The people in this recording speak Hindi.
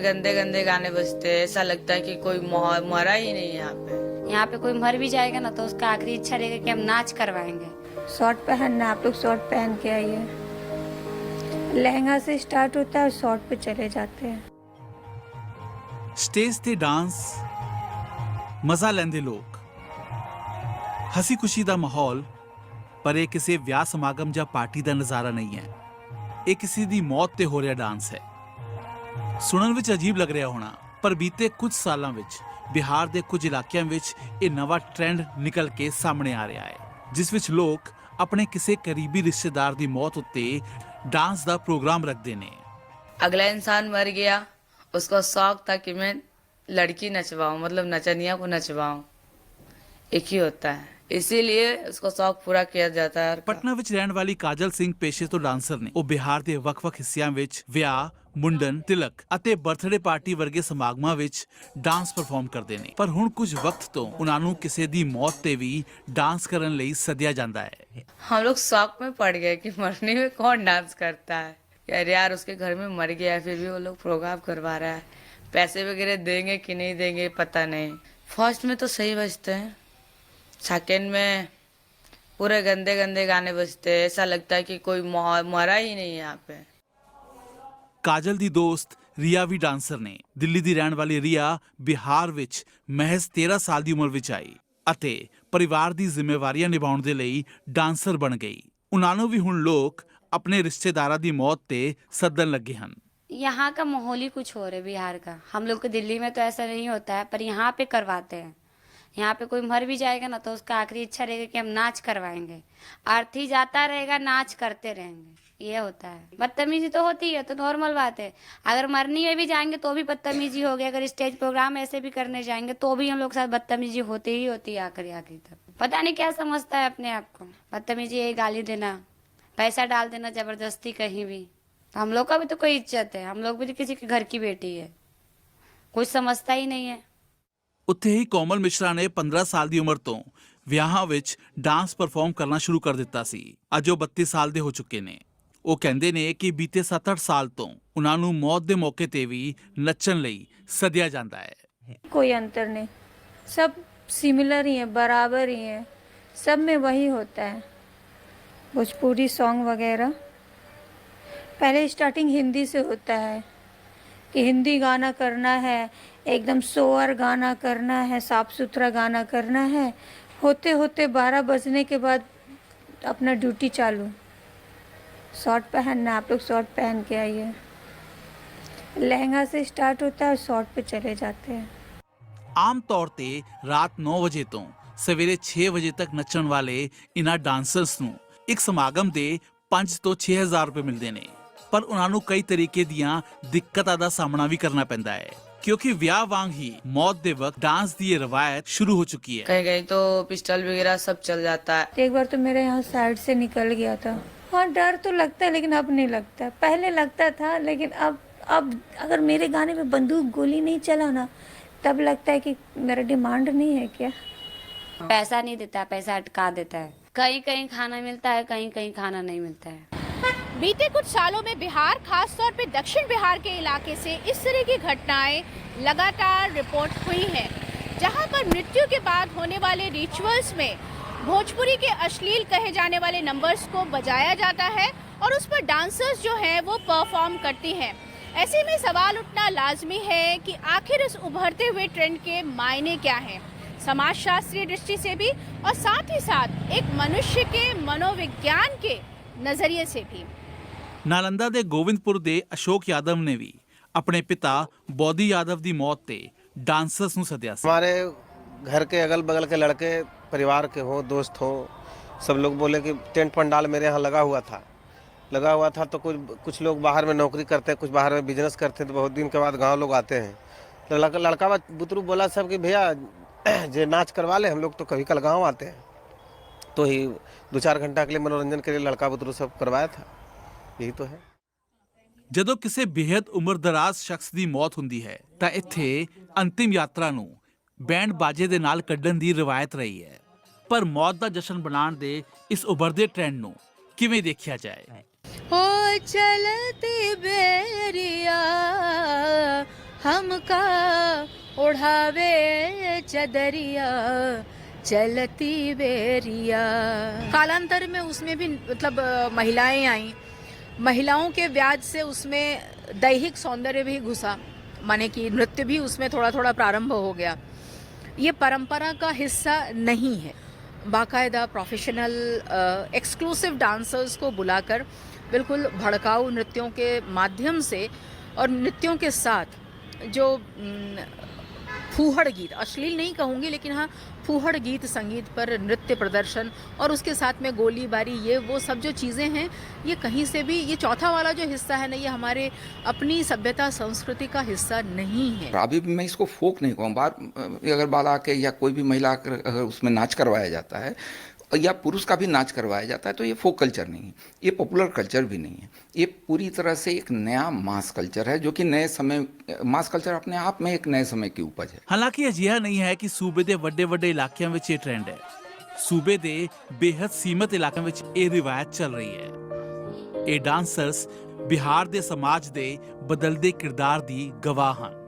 गंदे गंदे गाने बजते हैं, ऐसा लगता है कि कोई मरा ही नहीं है यहाँ पे। यहाँ पे कोई मर भी जाएगा ना तो उसका आखिरी इच्छा रहेगा कि हम नाच करवाएंगे। शॉर्ट पहनना, आप लोग शॉर्ट पहन के आइए। लहंगा से स्टार्ट होता है और शॉर्ट पे चले जाते हैं। स्टेज ते डांस मजा लेंदे लोग, हसी खुशी दा माहौल, पर ਇਹ ਕਿਸੇ ਵਿਆਹ ਸਮਾਗਮ ਜਾਂ ਪਾਰਟੀ ਦਾ ਨਜ਼ਾਰਾ ਨਹੀਂ ਹੈ। ਇਹ ਕਿਸੇ ਦੀ ਮੌਤ ਤੇ ਹੋ ਰਿਹਾ ਡਾਂਸ ਹੈ। ਸੁਣਨ ਵਿੱਚ ਅਜੀਬ ਲੱਗ ਰਿਹਾ ਹੋਣਾ, ਪਰ ਬੀਤੇ ਕੁਝ ਸਾਲਾਂ ਵਿੱਚ ਬਿਹਾਰ ਦੇ ਕੁਝ ਇਲਾਕਿਆਂ ਵਿੱਚ ਇਹ ਨਵਾਂ ਟ੍ਰੈਂਡ ਨਿਕਲ ਕੇ ਸਾਹਮਣੇ ਆ ਰਿਹਾ ਹੈ, ਜਿਸ ਵਿੱਚ ਲੋਕ ਆਪਣੇ ਕਿਸੇ ਕਰੀਬੀ ਰਿਸ਼ਤੇਦਾਰ ਦੀ ਮੌਤ ਉੱਤੇ डांस ਦਾ प्रोग्राम रखते ने। अगला इंसान मर गया, उसको शौक था कि मैं लड़की नचवाऊं, मतलब नचनिया को नचवाऊं, एक ही होता है, इसीलिए उसको शौक पूरा किया जाता है। ਪਟਨਾ ਵਿੱਚ ਰਹਿਣ ਵਾਲੀ ਕਾਜਲ ਸਿੰਘ ਪੇਸ਼ੇ ਤੋਂ ਡਾਂਸਰ ਨੇ। ਉਹ ਬਿਹਾਰ ਦੇ ਵੱਖ-ਵੱਖ ਹਿੱਸਿਆਂ ਵਿੱਚ ਵਿਆਹ, ਮੁੰਡਨ, ਤਿਲਕ ਅਤੇ ਬਰਥਡੇ ਪਾਰਟੀ ਵਰਗੇ ਸਮਾਗਮਾਂ ਵਿੱਚ ਡਾਂਸ ਪਰਫਾਰਮ ਕਰਦੇ ਨੇ। ਪਰ ਹੁਣ ਕੁਝ ਵਕਤ ਤੋਂ ਉਹਨਾਂ ਨੂੰ ਕਿਸੇ ਦੀ ਮੌਤ ਤੇ ਵੀ ਡਾਂਸ ਕਰਨ ਲਈ ਸੱਦਿਆ ਜਾਂਦਾ ਹੈ। हम लोग शौक में पड़ गए कि मरने में कौन डांस करता है, अरे यार उसके घर में मर गया है, फिर भी वो लोग प्रोग्राम करवा रहा है, पैसे वगैरह देंगे कि नहीं देंगे पता नहीं। फर्स्ट में तो सही बजते हैं, सेकेंड में पूरे गंदे गंदे गाने बजते हैं, ऐसा लगता है कि कोई मरा ही नहीं है यहाँ पे। ਕਾਜਲ ਦੀ ਦੋਸਤ ਰੀਆ ਵੀ ਡਾਂਸਰ ਨੇ। ਦਿੱਲੀ ਦੀ ਰਹਿਣ ਵਾਲੀ ਰੀਆ ਬਿਹਾਰ ਵਿੱਚ ਮਹਿਜ਼ 13 ਸਾਲ ਦੀ ਉਮਰ ਵਿੱਚ ਆਈ ਅਤੇ ਪਰਿਵਾਰ ਦੀ ਜ਼ਿੰਮੇਵਾਰੀਆਂ ਨਿਭਾਉਣ ਦੇ ਲਈ ਡਾਂਸਰ ਬਣ ਗਈ। ਉਹਨਾਂ ਨੂੰ ਵੀ ਹੁਣ ਲੋਕ ਆਪਣੇ ਰਿਸ਼ਤੇਦਾਰਾਂ ਦੀ ਮੌਤ ਤੇ ਸੱਦਣ ਲੱਗੇ ਹਨ। यहाँ का माहौल ही कुछ और है बिहार का। हम लोग के दिल्ली में तो ऐसा नहीं होता है, पर यहाँ पे करवाते हैं। यहाँ पे कोई मर भी जाएगा ना तो उसका आखिरी इच्छा रहेगा कि हम नाच करवाएंगे। अर्थी जाता रहेगा, नाच करते रहेंगे, ये होता है। बदतमीजी तो होती है, तो नॉर्मल बात है। अगर मरनी में भी जाएंगे तो भी बदतमीजी होगी, अगर स्टेज प्रोग्राम ऐसे भी करने जाएंगे तो भी हम लोग के साथ बदतमीजी होती ही होती है आखिरी तक। पता नहीं क्या समझता है अपने आप को। बदतमीजी यही गाली देना, पैसा डाल देना जबरदस्ती कहीं भी। हम लोग का भी तो कोई इज्जत है, हम लोग भी तो किसी के घर की बेटी है, कुछ समझता ही नहीं है। ਉੱਥੇ ਹੀ ਕੋਮਲ ਮਿਸ਼ਰਾ ਨੇ 15 ਸਾਲ ਦੀ ਉਮਰ ਤੋਂ ਵਿਆਹਾਂ ਵਿੱਚ ਡਾਂਸ ਪਰਫਾਰਮ ਕਰਨਾ ਸ਼ੁਰੂ ਕਰ ਦਿੱਤਾ ਸੀ। ਅੱਜ ਉਹ 32 ਸਾਲ ਦੇ ਹੋ ਚੁੱਕੇ ਨੇ। ਉਹ ਕਹਿੰਦੇ ਨੇ ਕਿ ਬੀਤੇ 7-8 ਸਾਲ ਤੋਂ ਉਹਨਾਂ ਨੂੰ ਮੌਤ ਦੇ ਮੌਕੇ ਤੇ ਵੀ ਨੱਚਣ ਲਈ ਸੱਦਿਆ ਜਾਂਦਾ ਹੈ। कोई अंतर नहीं, सब सिमिलर ही है, बराबर ही है, सब में वही होता है। भोजपुरी सॉन्ग वगैरह पहले स्टार्टिंग हिंदी से होता है कि हिंदी गाना करना है, एकदम सोअर गाना करना है, साफ सुथरा गाना करना है। होते होते 12 बजने के बाद अपना ड्यूटी चालू, शॉर्ट पहनना, आप लोग शॉर्ट पहन के आइए। लहंगा से स्टार्ट होता है और शॉर्ट पे चले जाते हैं। ਆਮ ਤੌਰ ਤੇ ਰਾਤ 9 ਵਜੇ ਤੋਂ ਸਵੇਰੇ 6 ਵਜੇ ਤੱਕ ਨੱਚਣ ਵਾਲੇ ਇਨ੍ਹਾਂ ਡਾਂਸਰਸ ਨੂੰ ਇੱਕ ਸਮਾਗਮ ਦੇ 5 ਤੋਂ 6000 ਰੁਪਏ ਮਿਲਦੇ ਨੇ। ਪਰ ਉਹਨਾਂ ਨੂੰ ਕਈ ਤਰੀਕੇ ਦੀਆਂ ਦਿੱਕਤਾਂ ਦਾ ਸਾਹਮਣਾ ਵੀ ਕਰਨਾ ਪੈਂਦਾ ਹੈ, क्योंकि ਵਿਆਹ ਵਾਂਗ ਹੀ मौत ਦੇ वक्त डांस ਦੀ ਇਹ रवायत शुरू हो चुकी है। कहीं कहीं तो पिस्टल वगैरह सब चल जाता है। एक बार तो मेरे यहाँ साइड से निकल गया था। हाँ, डर तो लगता है लेकिन अब नहीं लगता। पहले लगता था लेकिन अब अगर मेरे गाने में बंदूक गोली नहीं चला ना तब लगता है कि मेरा डिमांड नहीं है क्या। पैसा नहीं देता, पैसा अटका देता है। कहीं कहीं खाना मिलता है, कहीं कहीं खाना नहीं मिलता है। बीते कुछ सालों में बिहार, खासतौर पे दक्षिण बिहार के इलाके से इस तरह की घटनाएं लगातार रिपोर्ट हुई हैं, जहां पर मृत्यु के बाद होने वाले रिचुअल्स में भोजपुरी के अश्लील कहे जाने वाले नंबर्स को बजाया जाता है और उस पर डांसर्स जो हैं वो परफॉर्म करती हैं। ऐसे में सवाल उठना लाजमी है कि आखिर इस उभरते हुए ट्रेंड के मायने क्या हैं, समाज शास्त्रीय दृष्टि से भी और साथ ही साथ एक मनुष्य के मनोविज्ञान के नजरिए से भी। ਨਾਲੰਦਾ ਦੇ ਗੋविंदपुर ਦੇ ਅਸ਼ੋਕ ਯਾਦਵ ਨੇ ਵੀ ਆਪਣੇ ਪਿਤਾ ਬੋਧੀ ਯਾदव ਦੀ ਮੌਤ ਤੇ डांसर्स ਨੂੰ सद्या ਸੀ। हमारे घर के अगल बगल के लड़के, परिवार के हो, दोस्त हो, सब लोग बोले कि टेंट पंडाल मेरे यहाँ लगा हुआ था तो कुछ लोग बाहर में नौकरी करते हैं, कुछ बाहर में बिजनेस करते हैं, तो बहुत दिन के बाद गाँव लोग आते हैं। तो लड़का बुतरू बोला सब कि भैया जे नाच करवा ले, हम लोग तो कभी कल गाँव आते हैं। तो ही 2-4 घंटा के लिए मनोरंजन के लिए लड़का बुतरू सब करवाया था, यही तो है। ਜਦੋਂ ਕਿਸੇ ਬੇहद ਉਮਰਦਰਾਜ਼ ਸ਼ਖਸ ਦੀ ਮੌਤ ਹੁੰਦੀ ਹੈ ਤਾਂ ਇੱਥੇ ਅੰਤਿਮ ਯਾਤਰਾ ਨੂੰ ਬੈਂਡ ਬਾਜੇ ਦੇ ਨਾਲ ਕੱਢਣ ਦੀ ਰਵਾਇਤ ਰਹੀ ਹੈ। ਪਰ ਮੌਤ ਦਾ ਜਸ਼ਨ ਬਣਾਉਣ ਦੇ ਇਸ ਉਭਰਦੇ ਟ੍ਰੈਂਡ ਨੂੰ ਕਿਵੇਂ ਦੇਖਿਆ ਜਾਏ? हो चलती बेरिया हमका ओढ़ावे चदरिया चलती बेरिया। कालांतर में उसमें भी मतलब महिलाएं आई, महिलाओं के व्याज से उसमें दैहिक सौंदर्य भी घुसा, माने कि नृत्य भी उसमें थोड़ा थोड़ा प्रारंभ हो गया। ये परंपरा का हिस्सा नहीं है। बाकायदा प्रोफेशनल एक्सक्लूसिव डांसर्स को बुलाकर बिल्कुल भड़काऊ नृत्यों के माध्यम से और नृत्यों के साथ जो फूहड़ गीत, अश्लील नहीं कहूँगी लेकिन हाँ फूहड़ गीत संगीत पर नृत्य प्रदर्शन और उसके साथ में गोलीबारी, ये वो सब जो चीज़ें हैं, ये कहीं से भी, ये चौथा वाला जो हिस्सा है ना, ये हमारे अपनी सभ्यता संस्कृति का हिस्सा नहीं है। अभी भी मैं इसको फोक नहीं कहूँ, अगर बाल आके या कोई भी महिला अगर उसमें नाच करवाया जाता है या पुरुष का भी नाच करवाया जाता है तो ये फोक कल्चर नहीं है, ये पॉपुलर कल्चर भी नहीं है, ये पूरी तरह से एक नया मास कल्चर है जो कि नए समय, मास कल्चर अपने आप में एक नए समय की उपज है। ਹਾਲਾਂਕਿ ਅਜਿਹਾ ਨਹੀਂ ਹੈ ਕਿ ਸੂਬੇ ਦੇ ਵੱਡੇ ਇਲਾਕਿਆਂ ਵਿੱਚ ਇਹ ਟ੍ਰੈਂਡ ਹੈ। ਸੂਬੇ ਦੇ ਬੇਹੱਦ ਸੀਮਤ ਇਲਾਕਿਆਂ ਵਿੱਚ ਇਹ ਰਿਵਾਇਤ ਚੱਲ ਰਹੀ ਹੈ। ਇਹ ਡਾਂਸਰਸ ਬਿਹਾਰ ਦੇ ਸਮਾਜ ਦੇ ਬਦਲਦੇ ਕਿਰਦਾਰ ਦੀ ਗਵਾਹ ਹਨ।